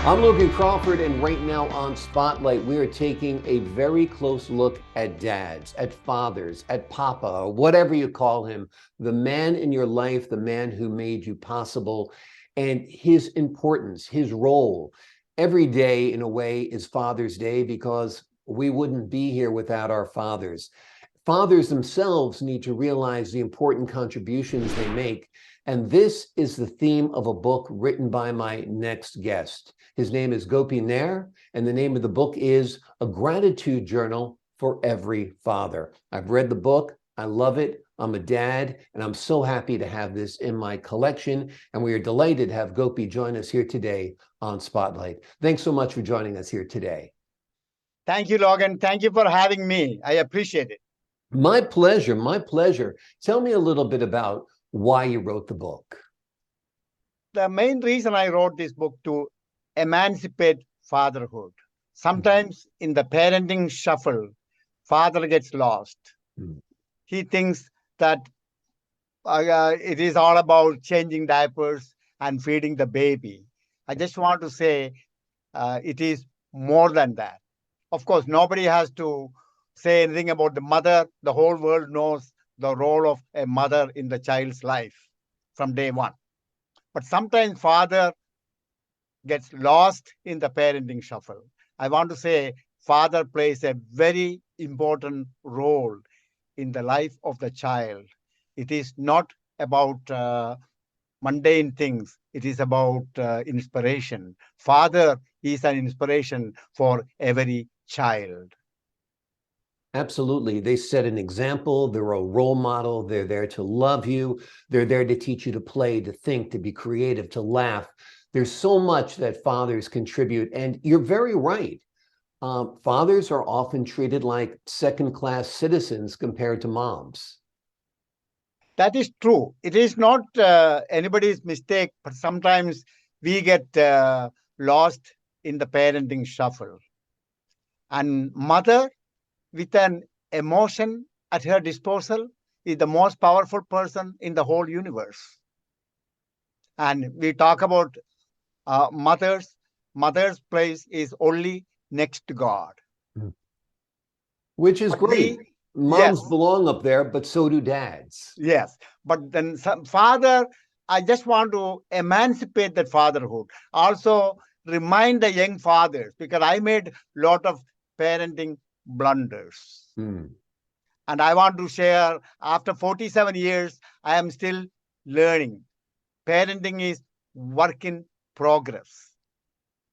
I'm Logan Crawford, and right now on Spotlight, we are taking a very close look at dads, at fathers, at Papa, or whatever you call him, the man in your life, the man who made you possible, and his importance, his role. Every day, in a way, is Father's Day because we wouldn't be here without our fathers. Fathers themselves need to realize the important contributions they make. And this is the theme of a book written by my next guest. His name is Gopi Nair, and the name of the book is A Gratitude Journal for Every Father. I've read the book. I love it. I'm a dad, and I'm so happy to have this in my collection. And we are delighted to have Gopi join us here today on Spotlight. Thanks so much for joining us here today. Thank you, Logan. Thank you for having me. I appreciate it. My pleasure. My pleasure. Tell me a little bit about why you wrote the book. The main reason I wrote this book to emancipate fatherhood. Sometimes in the parenting shuffle, father gets lost. Mm. He thinks that it is all about changing diapers and feeding the baby. I just want to say it is more than that. Of course, nobody has to say anything about the mother. The whole world knows the role of a mother in the child's life from day one. But sometimes father gets lost in the parenting shuffle. I want to say father plays a very important role in the life of the child. It is not about mundane things. It is about inspiration. Father is an inspiration for every child. Absolutely. They set an example. They're a role model. They're there to love you. They're there to teach you to play, to think, to be creative, to laugh. There's so much that fathers contribute. And you're very right. Fathers are often treated like second-class citizens compared to moms. That is true. It is not anybody's mistake, but sometimes we get lost in the parenting shuffle. And mother, with an emotion at her disposal, is the most powerful person in the whole universe. And we talk about mothers. Mother's place is only next to God. Which is But great. yes, Moms belong up there, but so do dads. yes. But then some father, I just want to emancipate that fatherhood. Also remind the young fathers, because I made a lot of parenting blunders. Mm. And I want to share, after 47 years, I am still learning. Parenting is work in progress.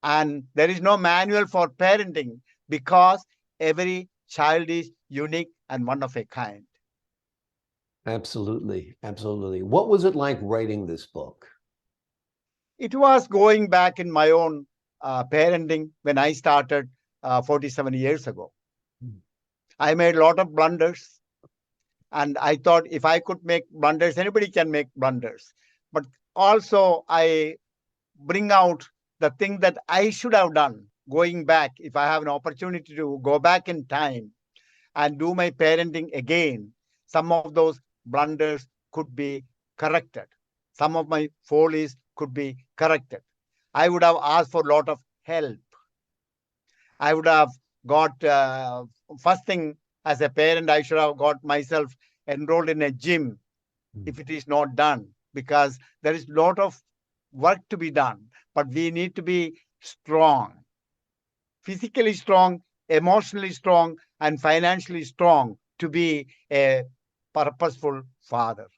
And there is no manual for parenting because every child is unique and one of a kind. Absolutely. Absolutely. What was it like writing this book? It was going back in my own parenting when I started 47 years ago. I made a lot of blunders. And I thought if I could make blunders, anybody can make blunders. But also, I bring out the thing that I should have done going back. If I have an opportunity to go back in time and do my parenting again, some of those blunders could be corrected. Some of my follies could be corrected. I would have asked for a lot of help. I would have got, first thing as a parent, I should have got myself enrolled in a gym if it is not done, because there is a lot of work to be done. But we need to be strong, physically strong, emotionally strong, and financially strong to be a purposeful father.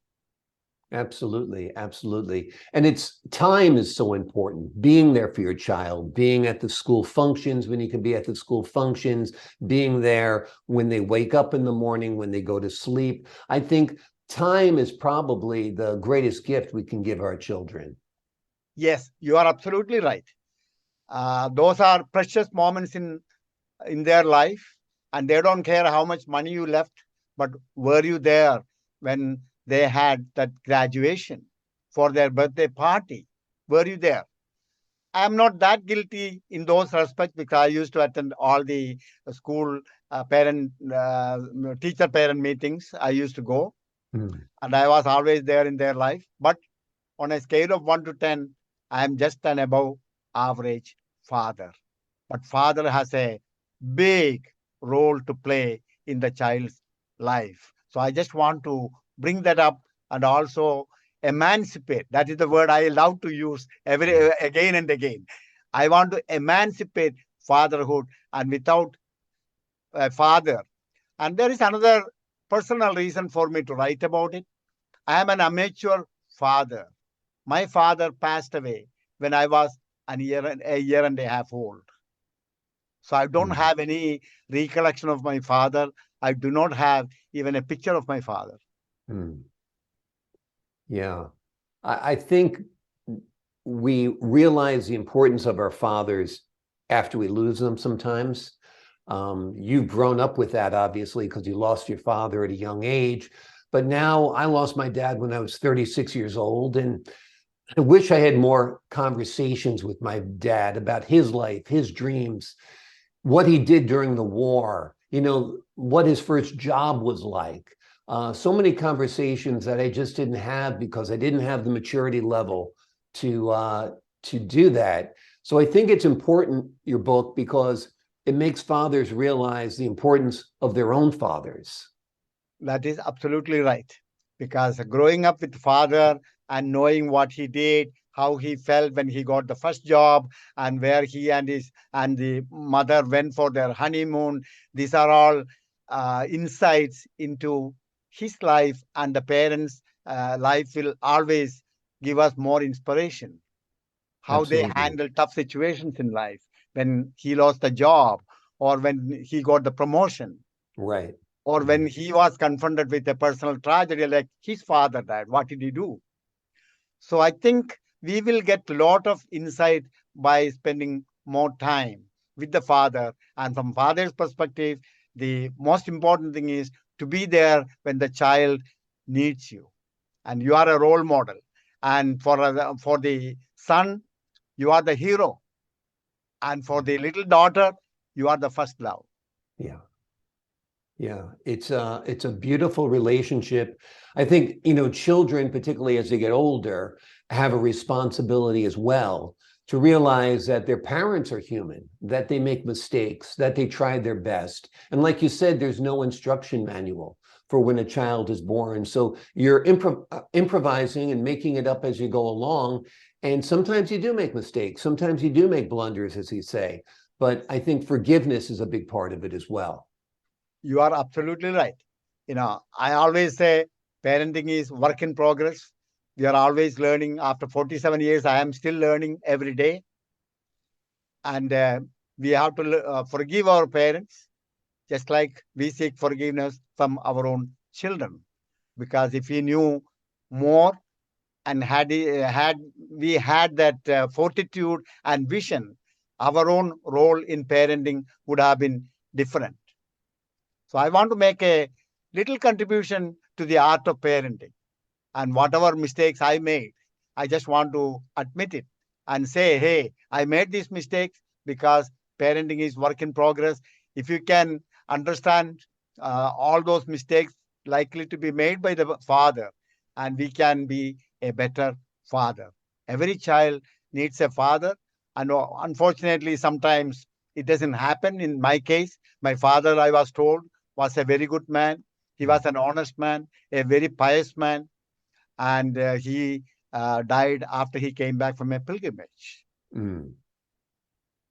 Absolutely, absolutely. And it's time is so important. Being there for your child, being at the school functions when you can be at the school functions, being there when they wake up in the morning, when they go to sleep. I think time is probably the greatest gift we can give our children. Yes, you are absolutely right. Those are precious moments in their life, and they don't care how much money you left, but were you there when they had that graduation for their birthday party? Were you there? I'm not that guilty in those respects because I used to attend all the school teacher parent meetings. I used to go, and I was always there in their life. But on a scale of 1 to 10, I am just an above average father. But father has a big role to play in the child's life. So I just want to bring that up and also emancipate. That is the word I love to use again and again. I want to emancipate fatherhood, and without a father. And there is another personal reason for me to write about it. I am an amateur father. My father passed away when I was a year and a half old. So I don't have any recollection of my father. I do not have even a picture of my father. Yeah. I think we realize the importance of our fathers after we lose them sometimes. You've grown up with that, obviously, because you lost your father at a young age. But now I lost my dad when I was 36 years old. And I wish I had more conversations with my dad about his life, his dreams, what he did during the war, what his first job was like. So many conversations that I just didn't have because I didn't have the maturity level to do that. So I think it's important, your book, because it makes fathers realize the importance of their own fathers. That is absolutely right. Because growing up with father and knowing what he did, how he felt when he got the first job, and where he and the mother went for their honeymoon, these are all insights into his life, and the parents' life will always give us more inspiration. How they Absolutely. handle tough situations in life, when he lost the job, or when he got the promotion, Right. or when he was confronted with a personal tragedy like his father died. What did he do? So I think we will get a lot of insight by spending more time with the father. And from father's perspective, the most important thing is to be there when the child needs you, and you are a role model. And for the son, you are the hero, and for the little daughter, you are the first love. Yeah. Yeah, it's a beautiful relationship. I think, children, particularly as they get older, have a responsibility as well to realize that their parents are human, that they make mistakes, that they try their best. And like you said, there's no instruction manual for when a child is born. So you're improvising and making it up as you go along. And sometimes you do make mistakes. Sometimes you do make blunders, as you say. But I think forgiveness is a big part of it as well. You are absolutely right. I always say parenting is work in progress. We are always learning. After 47 years, I am still learning every day. And we have to forgive our parents, just like we seek forgiveness from our own children. Because if we knew more, and had we had that fortitude and vision, our own role in parenting would have been different. So I want to make a little contribution to the art of parenting. And whatever mistakes I made, I just want to admit it and say, hey, I made these mistakes because parenting is work in progress. If you can understand all those mistakes likely to be made by the father, and we can be a better father. Every child needs a father. And unfortunately, sometimes it doesn't happen. In my case, my father, I was told, was a very good man. He was an honest man, a very pious man, and he died after he came back from a pilgrimage. Mm.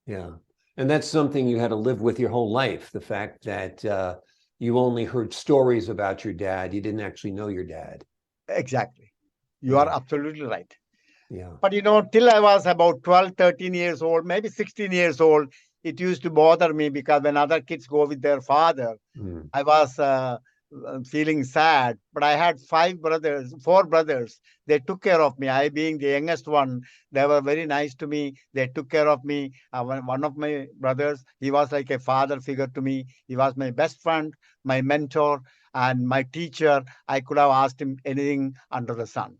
Yeah. And that's something you had to live with your whole life. The fact that you only heard stories about your dad. You didn't actually know your dad. Exactly. You are absolutely right. Yeah. But till I was about 12, 13 years old, maybe 16 years old, it used to bother me because when other kids go with their father, I was feeling sad. But I had four brothers. They took care of me. I being the youngest one, they were very nice to me. They took care of me. One of my brothers, he was like a father figure to me. He was my best friend, my mentor, and my teacher. I could have asked him anything under the sun.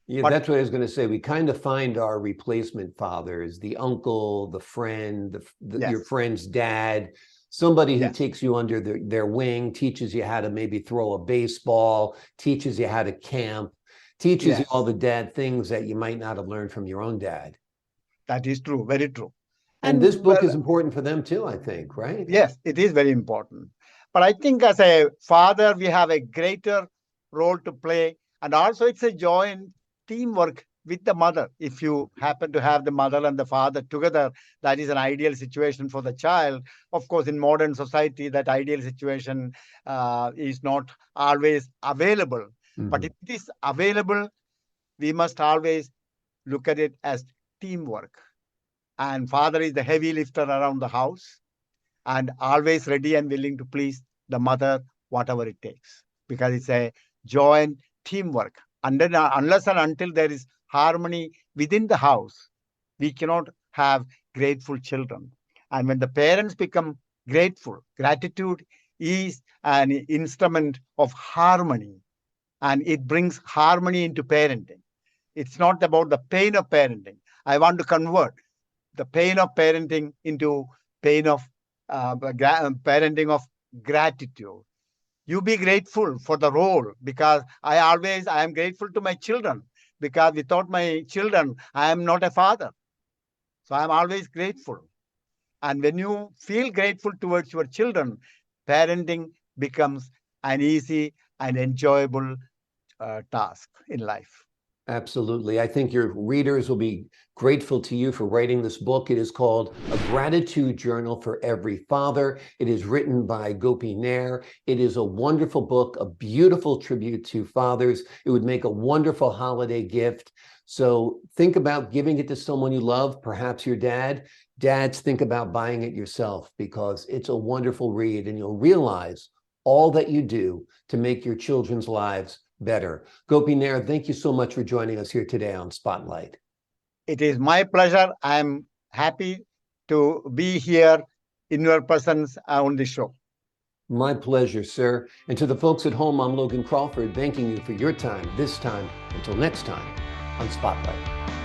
Yeah, But that's what I was going to say. We kind of find our replacement fathers, the uncle, the friend, your yes, friend's dad, somebody who yes, takes you under their wing, teaches you how to maybe throw a baseball, teaches you how to camp, teaches you all yes. the dad things that you might not have learned from your own dad. That is true, very true. And this book well, is important for them too, I think, right? yes, it is very important. But I think as a father, we have a greater role to play. And also, it's a joint teamwork with the mother. If you happen to have the mother and the father together, that is an ideal situation for the child. Of course, in modern society, that ideal situation is not always available. But if it is available, we must always look at it as teamwork. And father is the heavy lifter around the house and always ready and willing to please the mother, whatever it takes, because it's a joint teamwork. And then, unless and until there is harmony within the house, we cannot have grateful children. And when the parents become grateful, gratitude is an instrument of harmony, and it brings harmony into parenting. It's not about the pain of parenting. I want to convert the pain of parenting into pain of parenting of gratitude. You be grateful for the role, because I am grateful to my children, because without my children, I am not a father. So I'm always grateful. And when you feel grateful towards your children, parenting becomes an easy and enjoyable task in life. Absolutely. I think your readers will be grateful to you for writing this book. It is called A Gratitude Journal for Every Father. It is written by Gopi Nair. It is a wonderful book, a beautiful tribute to fathers. It would make a wonderful holiday gift. So think about giving it to someone you love, perhaps your dad. Dads, think about buying it yourself, because it's a wonderful read, and you'll realize all that you do to make your children's lives better. Gopi Nair, thank you so much for joining us here today on Spotlight. It is my pleasure. I am happy to be here in your presence on the show. My pleasure, sir. And to the folks at home, I'm Logan Crawford, thanking you for your time this time. Until next time on Spotlight.